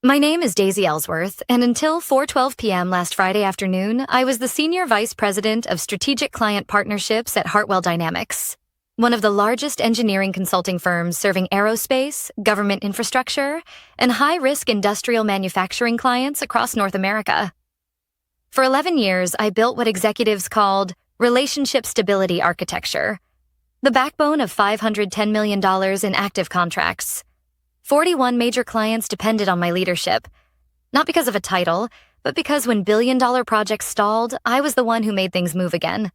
My name is Daisy Ellsworth, and until 4:12 p.m. last Friday afternoon, I was the Senior Vice President of Strategic Client Partnerships at Hartwell Dynamics, one of the largest engineering consulting firms serving aerospace, government infrastructure, and high-risk industrial manufacturing clients across North America. For 11 years, I built what executives called relationship stability architecture, the backbone of $510 million in active contracts. 41 major clients depended on my leadership, not because of a title, but because when billion-dollar projects stalled, I was the one who made things move again.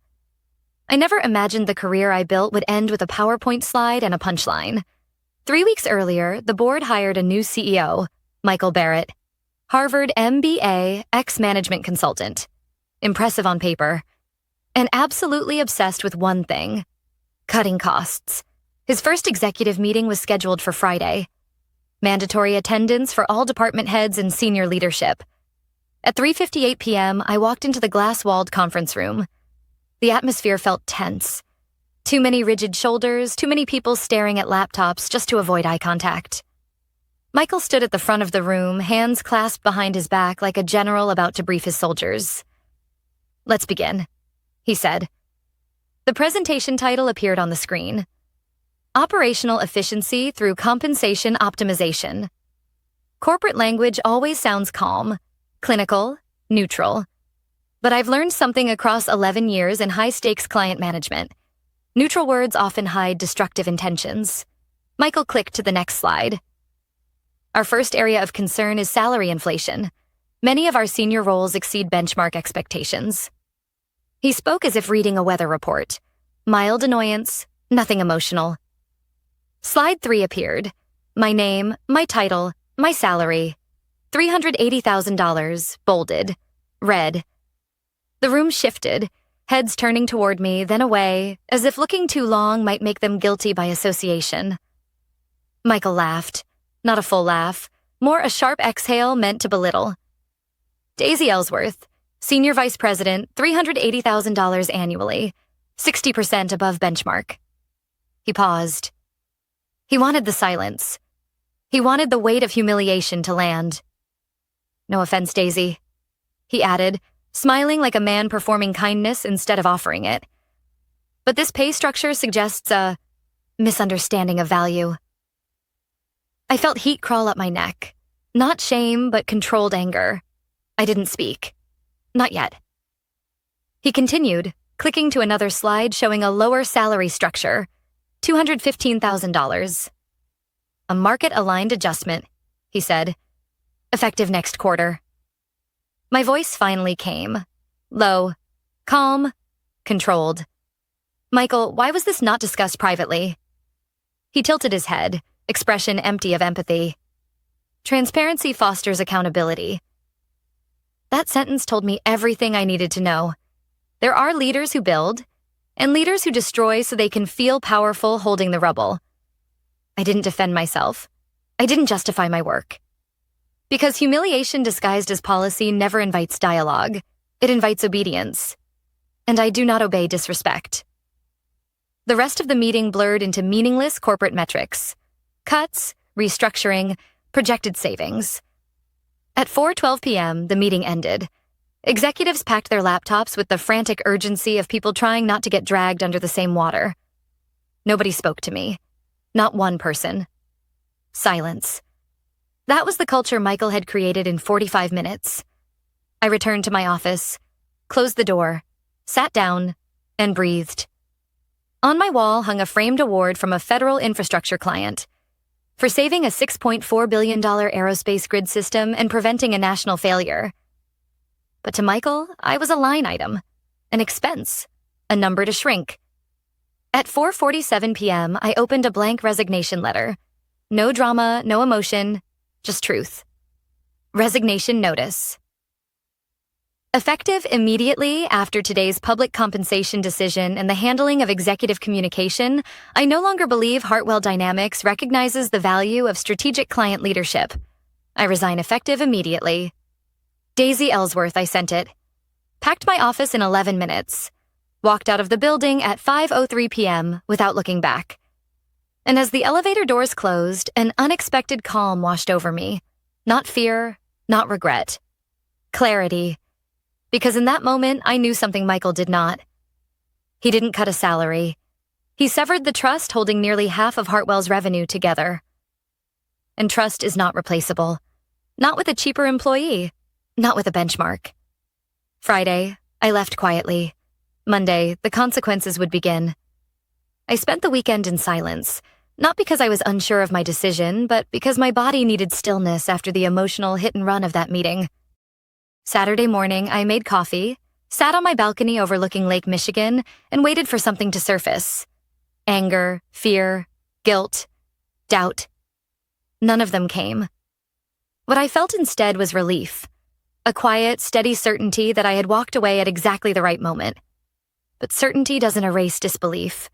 I never imagined the career I built would end with a PowerPoint slide and a punchline. 3 weeks earlier, the board hired a new CEO, Michael Barrett, Harvard MBA ex-management consultant. Impressive on paper. And absolutely obsessed with one thing: cutting costs. His first executive meeting was scheduled for Friday. Mandatory attendance for all department heads and senior leadership. At 3:58 p.m., I walked into the glass-walled conference room. The atmosphere felt tense. Too many rigid shoulders, too many people staring at laptops just to avoid eye contact. Michael stood at the front of the room, hands clasped behind his back like a general about to brief his soldiers. "Let's begin," he said. The presentation title appeared on the screen. Operational Efficiency Through Compensation Optimization. Corporate language always sounds calm, clinical, neutral. But I've learned something across 11 years in high-stakes client management. Neutral words often hide destructive intentions. Michael clicked to the next slide. Our first area of concern is salary inflation. Many of our senior roles exceed benchmark expectations. He spoke as if reading a weather report. Mild annoyance, nothing emotional. Slide 3 appeared. My name, my title, my salary. $380,000, bolded. Red. The room shifted, heads turning toward me, then away, as if looking too long might make them guilty by association. Michael laughed. Not a full laugh, more a sharp exhale meant to belittle. Daisy Ellsworth, Senior Vice President, $380,000 annually, 60% above benchmark. He paused. He wanted the silence. He wanted the weight of humiliation to land. "No offense, Daisy," he added, smiling like a man performing kindness instead of offering it. "But this pay structure suggests a misunderstanding of value." I felt heat crawl up my neck. Not shame, but controlled anger. I didn't speak. Not yet. He continued, clicking to another slide showing a lower salary structure, $215,000. "A market-aligned adjustment," he said. "Effective next quarter." My voice finally came. Low, calm, controlled. "Michael, why was this not discussed privately?" He tilted his head, expression empty of empathy. "Transparency fosters accountability." That sentence told me everything I needed to know. There are leaders who build, and leaders who destroy so they can feel powerful holding the rubble. I didn't defend myself. I didn't justify my work. Because humiliation disguised as policy never invites dialogue. It invites obedience. And I do not obey disrespect. The rest of the meeting blurred into meaningless corporate metrics. Cuts, restructuring, projected savings. At 4:12 p.m., the meeting ended. Executives packed their laptops with the frantic urgency of people trying not to get dragged under the same water. Nobody spoke to me. Not one person. Silence. That was the culture Michael had created in 45 minutes. I returned to my office, closed the door, sat down, and breathed. On my wall hung a framed award from a federal infrastructure client for saving a $6.4 billion aerospace grid system and preventing a national failure. But to Michael, I was a line item, an expense, a number to shrink. At 4:47 p.m., I opened a blank resignation letter. No drama, no emotion, just truth. Resignation notice. Effective immediately after today's public compensation decision and the handling of executive communication, I no longer believe Hartwell Dynamics recognizes the value of strategic client leadership. I resign effective immediately. Daisy Ellsworth, I sent it. Packed my office in 11 minutes. Walked out of the building at 5:03 p.m. without looking back. And as the elevator doors closed, an unexpected calm washed over me. Not fear, not regret. Clarity. Because in that moment, I knew something Michael did not. He didn't cut a salary. He severed the trust holding nearly half of Hartwell's revenue together. And trust is not replaceable. Not with a cheaper employee. Not with a benchmark. Friday, I left quietly. Monday, the consequences would begin. I spent the weekend in silence, not because I was unsure of my decision, but because my body needed stillness after the emotional hit and run of that meeting. Saturday morning, I made coffee, sat on my balcony overlooking Lake Michigan, and waited for something to surface. Anger, fear, guilt, doubt. None of them came. What I felt instead was relief. A quiet, steady certainty that I had walked away at exactly the right moment. But certainty doesn't erase disbelief.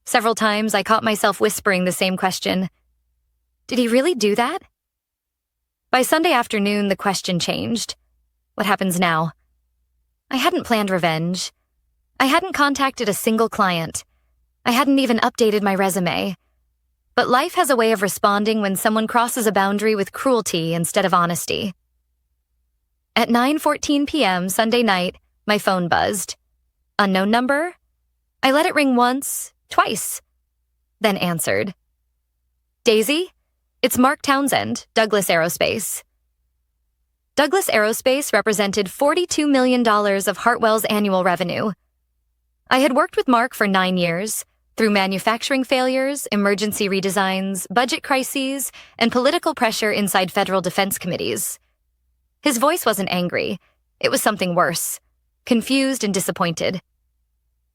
Several times I caught myself whispering the same question. Did he really do that? By Sunday afternoon, the question changed. What happens now? I hadn't planned revenge. I hadn't contacted a single client. I hadn't even updated my resume. But life has a way of responding when someone crosses a boundary with cruelty instead of honesty. At 9:14 p.m. Sunday night, my phone buzzed. Unknown number? I let it ring once, twice, then answered. Daisy? It's Mark Townsend, Douglas Aerospace. Douglas Aerospace represented $42 million of Hartwell's annual revenue. I had worked with Mark for 9 years, through manufacturing failures, emergency redesigns, budget crises, and political pressure inside federal defense committees. His voice wasn't angry. It was something worse. Confused and disappointed.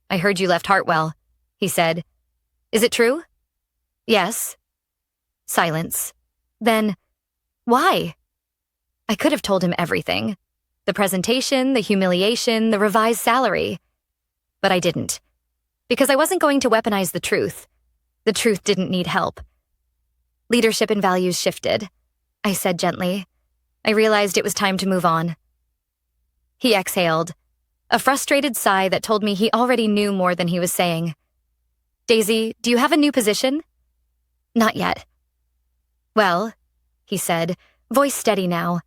I heard you left Hartwell, he said. Is it true? Yes. Silence. Then, why? I could have told him everything. The presentation, the humiliation, the revised salary. But I didn't. Because I wasn't going to weaponize the truth. The truth didn't need help. Leadership and values shifted, I said gently. I realized it was time to move on. He exhaled, a frustrated sigh that told me he already knew more than he was saying. Daisy, do you have a new position? Not yet. Well, he said, voice steady now.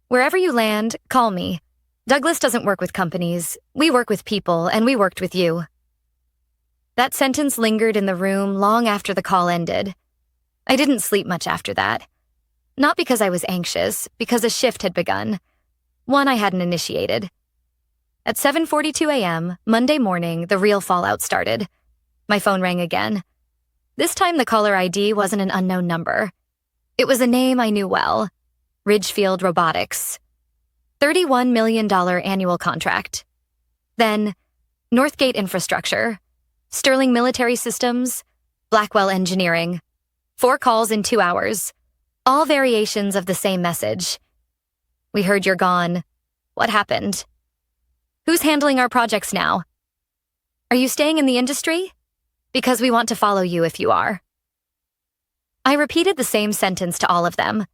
Wherever you land, call me. Douglas doesn't work with companies. We work with people, and we worked with you. That sentence lingered in the room long after the call ended. I didn't sleep much after that. Not because I was anxious, because a shift had begun. One I hadn't initiated. At 7:42 a.m., Monday morning, the real fallout started. My phone rang again. This time the caller ID wasn't an unknown number. It was a name I knew well. Ridgefield Robotics. $31 million annual contract. Then, Northgate Infrastructure. Sterling Military Systems. Blackwell Engineering. 4 calls in 2 hours. All variations of the same message. We heard you're gone. What happened? Who's handling our projects now? Are you staying in the industry? Because we want to follow you if you are. I repeated the same sentence to all of them.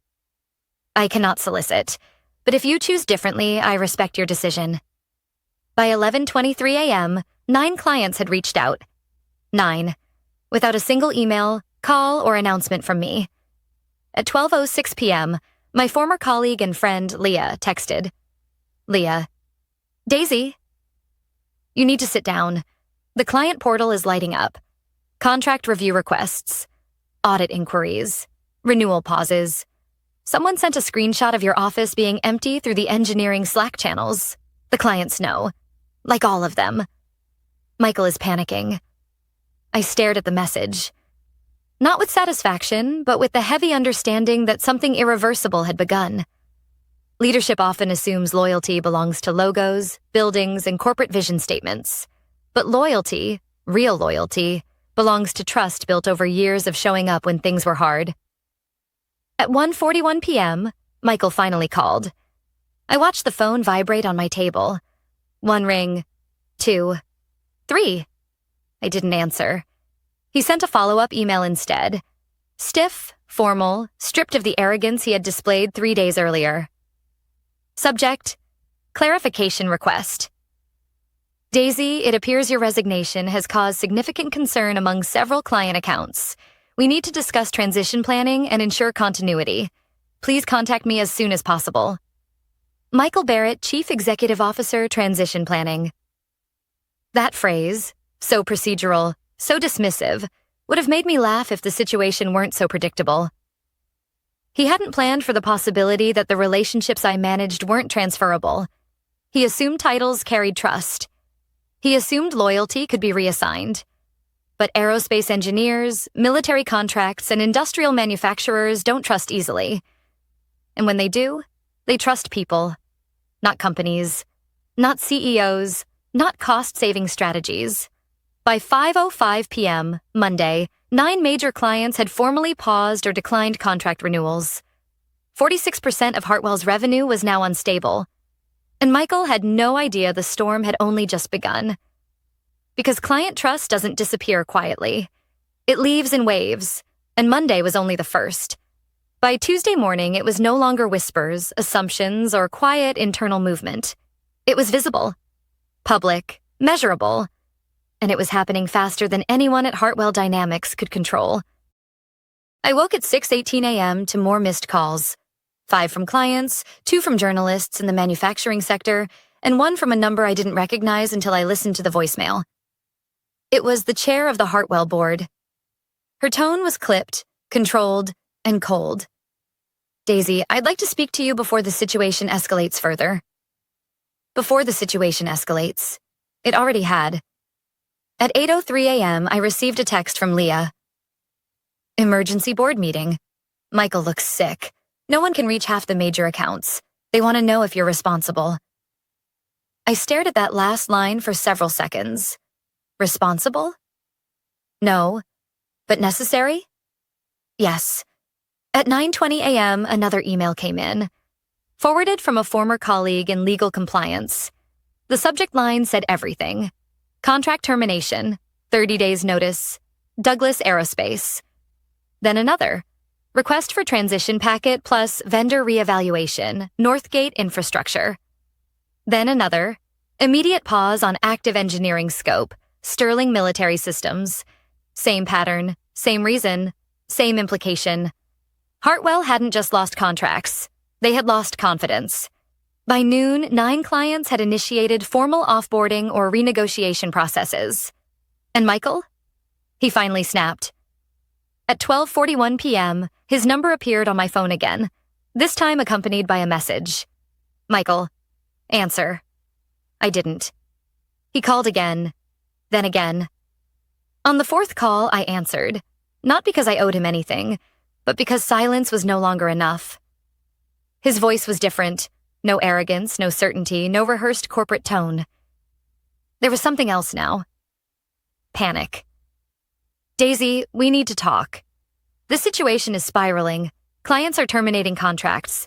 I cannot solicit, but if you choose differently, I respect your decision. By 11:23 a.m., 9 clients had reached out. 9. Without a single email, call, or announcement from me. At 12:06 p.m., my former colleague and friend, Leah, texted. Leah. Daisy. You need to sit down. The client portal is lighting up. Contract review requests. Audit inquiries. Renewal pauses. Someone sent a screenshot of your office being empty through the engineering Slack channels. The clients know. Like all of them. Michael is panicking. I stared at the message. Not with satisfaction, but with the heavy understanding that something irreversible had begun. Leadership often assumes loyalty belongs to logos, buildings, and corporate vision statements. But loyalty, real loyalty, belongs to trust built over years of showing up when things were hard. At 1:41 p.m., Michael finally called. I watched the phone vibrate on my table. 1 ring, 2, 3. I didn't answer. He sent a follow-up email instead. Stiff, formal, stripped of the arrogance he had displayed 3 days earlier. Subject, clarification request. Daisy, it appears your resignation has caused significant concern among several client accounts. We need to discuss transition planning and ensure continuity. Please contact me as soon as possible. Michael Barrett, Chief Executive Officer, Transition Planning. That phrase, so procedural, so dismissive, would have made me laugh if the situation weren't so predictable. He hadn't planned for the possibility that the relationships I managed weren't transferable. He assumed titles carried trust. He assumed loyalty could be reassigned. But aerospace engineers, military contracts, and industrial manufacturers don't trust easily. And when they do, they trust people, not companies, not CEOs, not cost-saving strategies. By 5:05 p.m., Monday, 9 major clients had formally paused or declined contract renewals. 46% of Hartwell's revenue was now unstable, and Michael had no idea the storm had only just begun. Because client trust doesn't disappear quietly. It leaves in waves, and Monday was only the first. By Tuesday morning, it was no longer whispers, assumptions, or quiet internal movement. It was visible, public, measurable, and it was happening faster than anyone at Hartwell Dynamics could control. I woke at 6:18 a.m. to more missed calls. 5 from clients, 2 from journalists in the manufacturing sector, and 1 from a number I didn't recognize until I listened to the voicemail. It was the chair of the Hartwell board. Her tone was clipped, controlled, and cold. Daisy, I'd like to speak to you before the situation escalates further. Before the situation escalates. It already had. At 8:03 a.m., I received a text from Leah. Emergency board meeting. Michael looks sick. No one can reach half the major accounts. They want to know if you're responsible. I stared at that last line for several seconds. Responsible? No. But necessary? Yes. At 9:20 a.m., another email came in, forwarded from a former colleague in legal compliance. The subject line said everything. Contract termination, 30 days notice, Douglas Aerospace. Then another, request for transition packet plus vendor reevaluation, Northgate Infrastructure. Then another, immediate pause on active engineering scope, Sterling Military Systems. Same pattern, same reason, same implication. Hartwell hadn't just lost contracts. They had lost confidence. By noon, 9 clients had initiated formal offboarding or renegotiation processes. And Michael? He finally snapped. At 12:41 p.m., his number appeared on my phone again, this time accompanied by a message. Michael, answer. I didn't. He called again, then again. On the 4th call, I answered, not because I owed him anything, but because silence was no longer enough. His voice was different. No arrogance, no certainty, no rehearsed corporate tone. There was something else now. Panic. Daisy, we need to talk. This situation is spiraling. Clients are terminating contracts.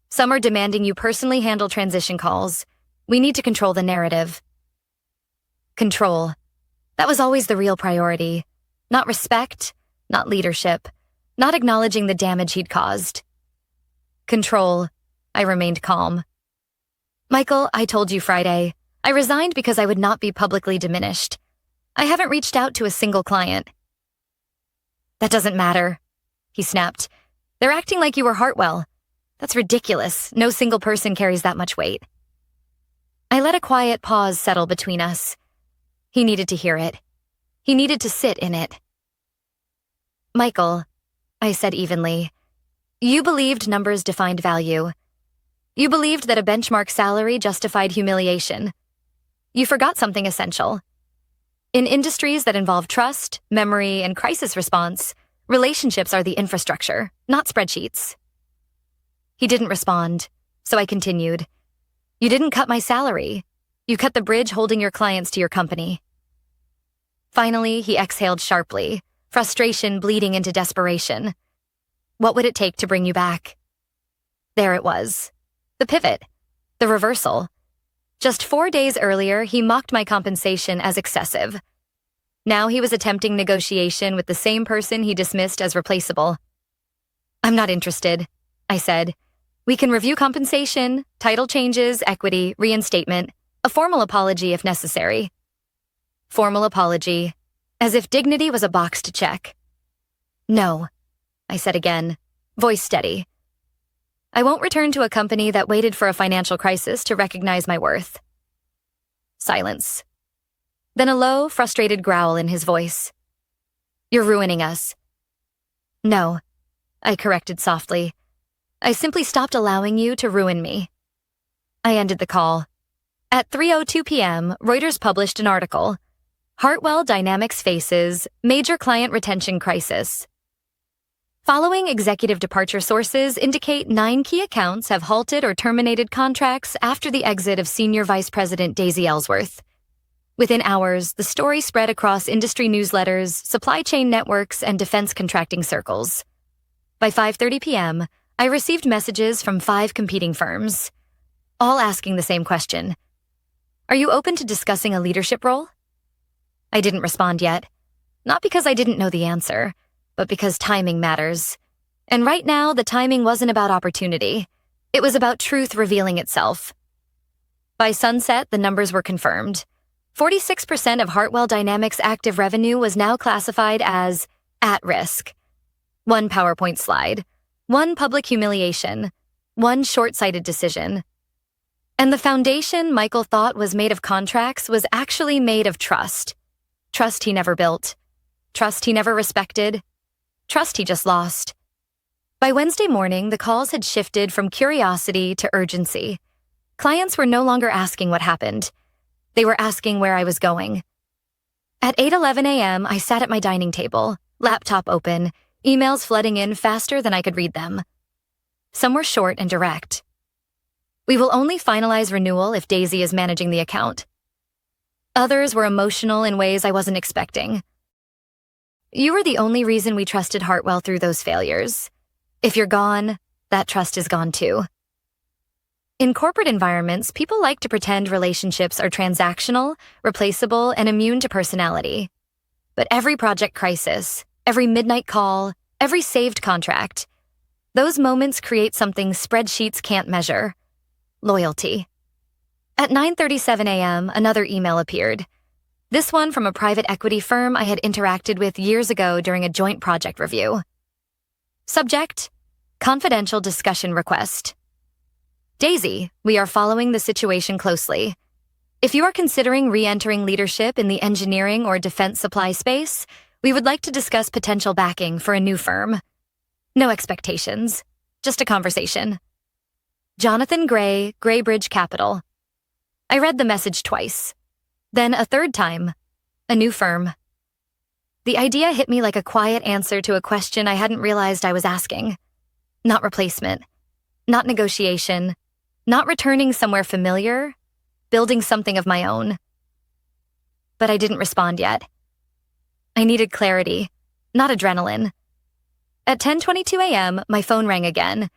Some are demanding you personally handle transition calls. We need to control the narrative. Control. That was always the real priority. Not respect, not leadership, not acknowledging the damage he'd caused. Control. I remained calm. Michael, I told you Friday. I resigned because I would not be publicly diminished. I haven't reached out to a single client. That doesn't matter, he snapped. They're acting like you were Hartwell. That's ridiculous. No single person carries that much weight. I let a quiet pause settle between us. He needed to hear it. He needed to sit in it. Michael, I said evenly, you believed numbers defined value. You believed that a benchmark salary justified humiliation. You forgot something essential. In industries that involve trust, memory, and crisis response, relationships are the infrastructure, not spreadsheets. He didn't respond, so I continued. You didn't cut my salary. You cut the bridge holding your clients to your company. Finally, he exhaled sharply, frustration bleeding into desperation. What would it take to bring you back? There it was. The pivot. The reversal. Just 4 days earlier, he mocked my compensation as excessive. Now he was attempting negotiation with the same person he dismissed as replaceable. I'm not interested, I said. We can review compensation, title changes, equity, reinstatement, a formal apology if necessary. Formal apology, as if dignity was a box to check. No, I said again, voice steady. I won't return to a company that waited for a financial crisis to recognize my worth. Silence. Then a low, frustrated growl in his voice. You're ruining us. No, I corrected softly. I simply stopped allowing you to ruin me. I ended the call. At 3:02 p.m., Reuters published an article. Hartwell Dynamics faces major client retention crisis. Following executive departure sources indicate 9 key accounts have halted or terminated contracts after the exit of Senior Vice President Daisy Ellsworth. Within hours, the story spread across industry newsletters, supply chain networks, and defense contracting circles. By 5:30 p.m., I received messages from 5 competing firms, all asking the same question. Are you open to discussing a leadership role? I didn't respond yet, not because I didn't know the answer, but because timing matters. And right now, the timing wasn't about opportunity. It was about truth revealing itself. By sunset, the numbers were confirmed. 46% of Hartwell Dynamics' active revenue was now classified as at risk. 1 PowerPoint slide, 1 public humiliation, 1 short-sighted decision. And the foundation Michael thought was made of contracts was actually made of trust. Trust he never built. Trust he never respected. Trust he just lost. By Wednesday morning, the calls had shifted from curiosity to urgency. Clients were no longer asking what happened. They were asking where I was going. At 8:11 a.m., I sat at my dining table, laptop open, emails flooding in faster than I could read them. Some were short and direct. We will only finalize renewal if Daisy is managing the account. Others were emotional in ways I wasn't expecting. You were the only reason we trusted Hartwell through those failures. If you're gone, that trust is gone too. In corporate environments, people like to pretend relationships are transactional, replaceable, and immune to personality. But every project crisis, every midnight call, every saved contract, those moments create something spreadsheets can't measure: loyalty. At 9:37 a.m., another email appeared. This one from a private equity firm I had interacted with years ago during a joint project review. Subject: confidential discussion request. Daisy, we are following the situation closely. If you are considering re-entering leadership in the engineering or defense supply space, we would like to discuss potential backing for a new firm. No expectations, just a conversation. Jonathan Gray, Graybridge Capital. I read the message twice. Then a third time, a new firm. The idea hit me like a quiet answer to a question I hadn't realized I was asking. Not replacement, not negotiation, not returning somewhere familiar, building something of my own. But I didn't respond yet. I needed clarity, not adrenaline. At 10:22 a.m., my phone rang again,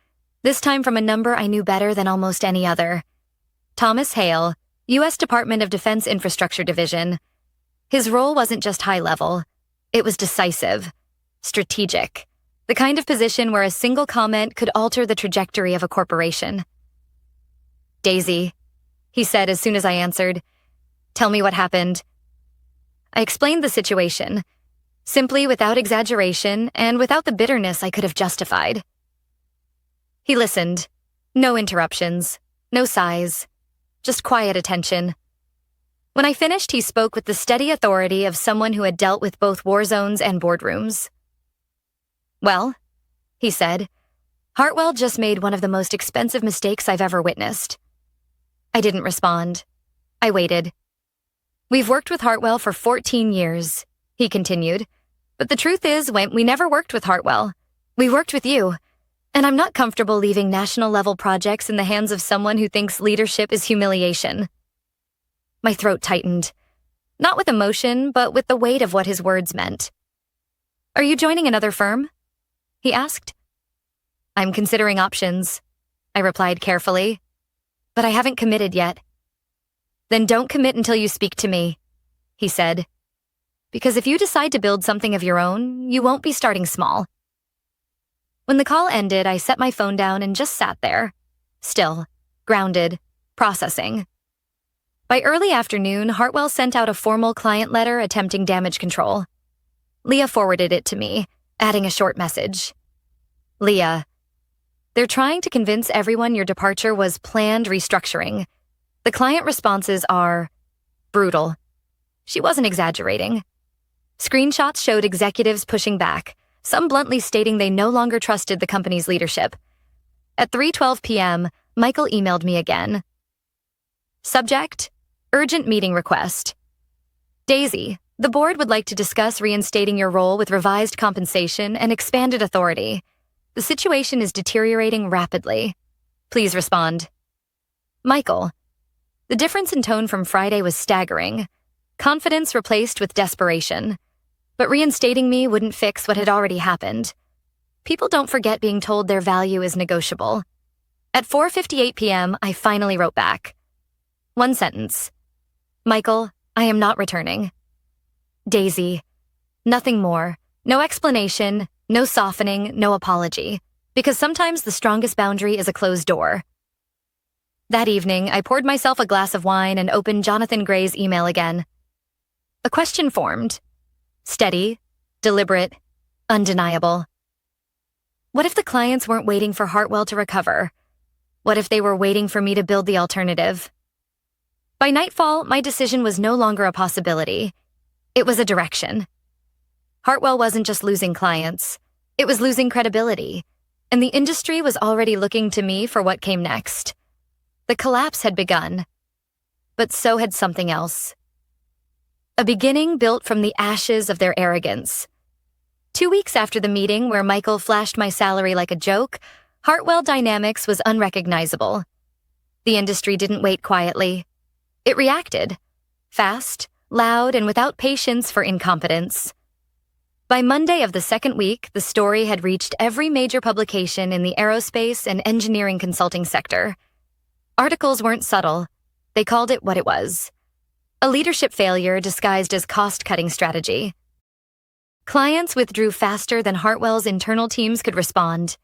this time from a number I knew better than almost any other. Thomas Hale, U.S. Department of Defense Infrastructure Division. His role wasn't just high level. It was decisive, strategic, the kind of position where a single comment could alter the trajectory of a corporation. Daisy, he said as soon as I answered. Tell me what happened. I explained the situation, simply without exaggeration and without the bitterness I could have justified. He listened. No interruptions, no sighs, just quiet attention. When I finished, he spoke with the steady authority of someone who had dealt with both war zones and boardrooms. Well, he said, Hartwell just made one of the most expensive mistakes I've ever witnessed. I didn't respond. I waited. We've worked with Hartwell for 14 years, he continued. But the truth is, we never worked with Hartwell. We worked with you. And I'm not comfortable leaving national-level projects in the hands of someone who thinks leadership is humiliation. My throat tightened. Not with emotion, but with the weight of what his words meant. Are you joining another firm? He asked. I'm considering options, I replied carefully. But I haven't committed yet. Then don't commit until you speak to me, he said. Because if you decide to build something of your own, you won't be starting small. When the call ended, I set my phone down and just sat there, still, grounded, processing. By early afternoon, Hartwell sent out a formal client letter attempting damage control. Leah forwarded it to me, adding a short message. Leah, They're trying to convince everyone your departure was planned restructuring. The client responses are brutal. She wasn't exaggerating. Screenshots showed executives pushing back, some bluntly stating they no longer trusted the company's leadership. At 3:12 p.m., Michael emailed me again. Subject: urgent meeting request. Daisy, the board would like to discuss reinstating your role with revised compensation and expanded authority. The situation is deteriorating rapidly. Please respond. Michael. The difference in tone from Friday was staggering. Confidence replaced with desperation. But reinstating me wouldn't fix what had already happened. People don't forget being told their value is negotiable. At 4:58 p.m., I finally wrote back. One sentence. Michael, I am not returning. Daisy. Nothing more. No explanation, no softening, no apology. Because sometimes the strongest boundary is a closed door. That evening, I poured myself a glass of wine and opened Jonathan Gray's email again. A question formed. Steady, deliberate, undeniable. What if the clients weren't waiting for Hartwell to recover? What if they were waiting for me to build the alternative? By nightfall, my decision was no longer a possibility. It was a direction. Hartwell wasn't just losing clients. It was losing credibility. And the industry was already looking to me for what came next. The collapse had begun. But so had something else. A beginning built from the ashes of their arrogance. 2 weeks after the meeting where Michael flashed my salary like a joke, Hartwell Dynamics was unrecognizable. The industry didn't wait quietly. It reacted. Fast, loud, and without patience for incompetence. By Monday of the second week, the story had reached every major publication in the aerospace and engineering consulting sector. Articles weren't subtle. They called it what it was. A leadership failure disguised as cost-cutting strategy. Clients withdrew faster than Hartwell's internal teams could respond.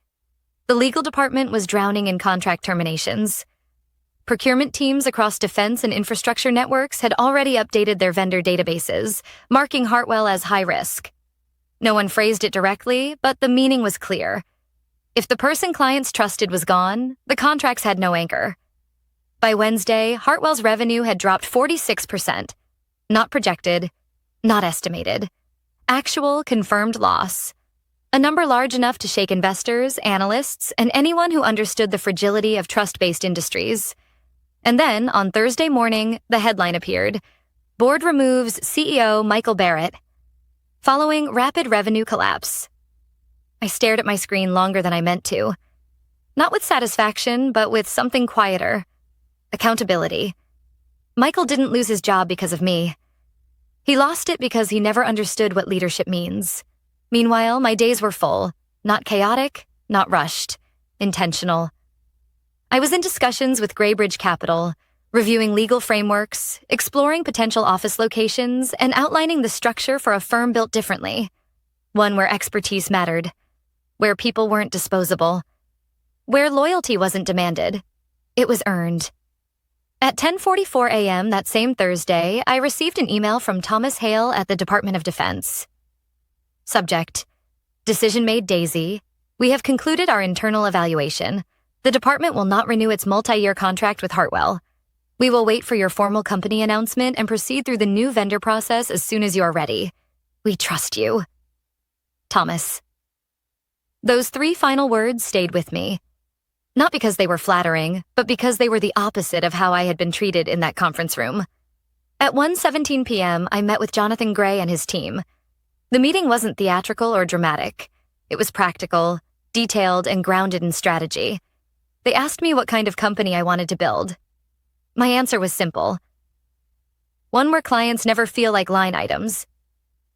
The legal department was drowning in contract terminations. Procurement teams across defense and infrastructure networks had already updated their vendor databases, marking Hartwell as high risk. No one phrased it directly, but the meaning was clear. If the person clients trusted was gone, the contracts had no anchor. By Wednesday, Hartwell's revenue had dropped 46%. Not projected, not estimated. Actual, confirmed loss. A number large enough to shake investors, analysts, and anyone who understood the fragility of trust-based industries. And then, on Thursday morning, the headline appeared. Board removes CEO Michael Barrett. Following rapid revenue collapse. I stared at my screen longer than I meant to. Not with satisfaction, but with something quieter. Accountability. Michael didn't lose his job because of me. He lost it because he never understood what leadership means. Meanwhile, my days were full. Not chaotic, not rushed. Intentional. I was in discussions with Graybridge Capital, reviewing legal frameworks, exploring potential office locations, and outlining the structure for a firm built differently. One where expertise mattered. Where people weren't disposable. Where loyalty wasn't demanded. It was earned. At 10:44 a.m. that same Thursday, I received an email from Thomas Hale at the Department of Defense. Subject: Decision made, Daisy. We have concluded our internal evaluation. The department will not renew its multi-year contract with Hartwell. We will wait for your formal company announcement and proceed through the new vendor process as soon as you are ready. We trust you. Thomas. Those 3 final words stayed with me. Not because they were flattering, but because they were the opposite of how I had been treated in that conference room. At 1:17 p.m., I met with Jonathan Gray and his team. The meeting wasn't theatrical or dramatic. It was practical, detailed, and grounded in strategy. They asked me what kind of company I wanted to build. My answer was simple. One where clients never feel like line items,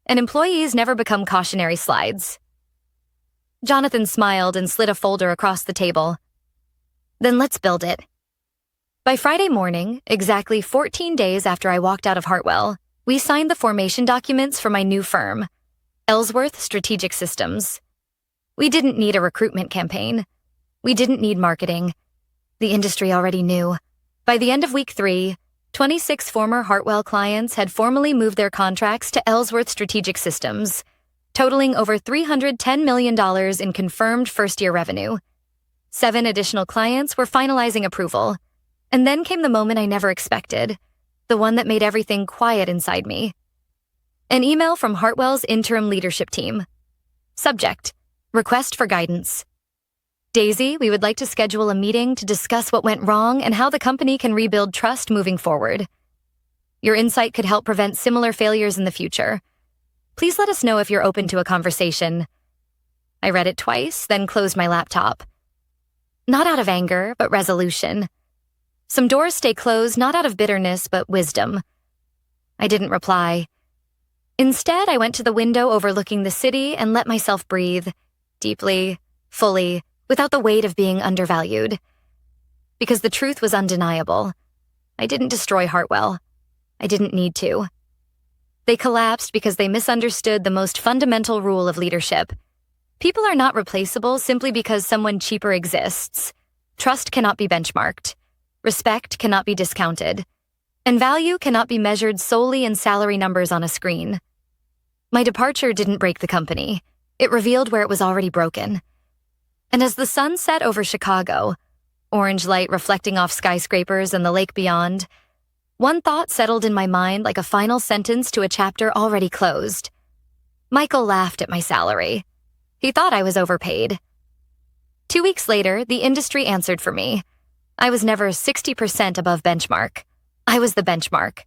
and employees never become cautionary slides. Jonathan smiled and slid a folder across the table. Then let's build it. By Friday morning, exactly 14 days after I walked out of Hartwell, we signed the formation documents for my new firm, Ellsworth Strategic Systems. We didn't need a recruitment campaign. We didn't need marketing. The industry already knew. By the end of week 3, 26 former Hartwell clients had formally moved their contracts to Ellsworth Strategic Systems, totaling over $310 million in confirmed first-year revenue. 7 additional clients were finalizing approval. And then came the moment I never expected, the one that made everything quiet inside me. An email from Hartwell's interim leadership team. Subject: request for guidance. Daisy, we would like to schedule a meeting to discuss what went wrong and how the company can rebuild trust moving forward. Your insight could help prevent similar failures in the future. Please let us know if you're open to a conversation. I read it twice, then closed my laptop. Not out of anger, but resolution. Some doors stay closed not out of bitterness, but wisdom. I didn't reply. Instead, I went to the window overlooking the city and let myself breathe, deeply, fully, without the weight of being undervalued. Because the truth was undeniable. I didn't destroy Hartwell. I didn't need to. They collapsed because they misunderstood the most fundamental rule of leadership. People are not replaceable simply because someone cheaper exists. Trust cannot be benchmarked. Respect cannot be discounted. And value cannot be measured solely in salary numbers on a screen. My departure didn't break the company. It revealed where it was already broken. And as the sun set over Chicago, orange light reflecting off skyscrapers and the lake beyond, one thought settled in my mind like a final sentence to a chapter already closed. Michael laughed at my salary. He thought I was overpaid. 2 weeks later, the industry answered for me. I was never 60% above benchmark. I was the benchmark.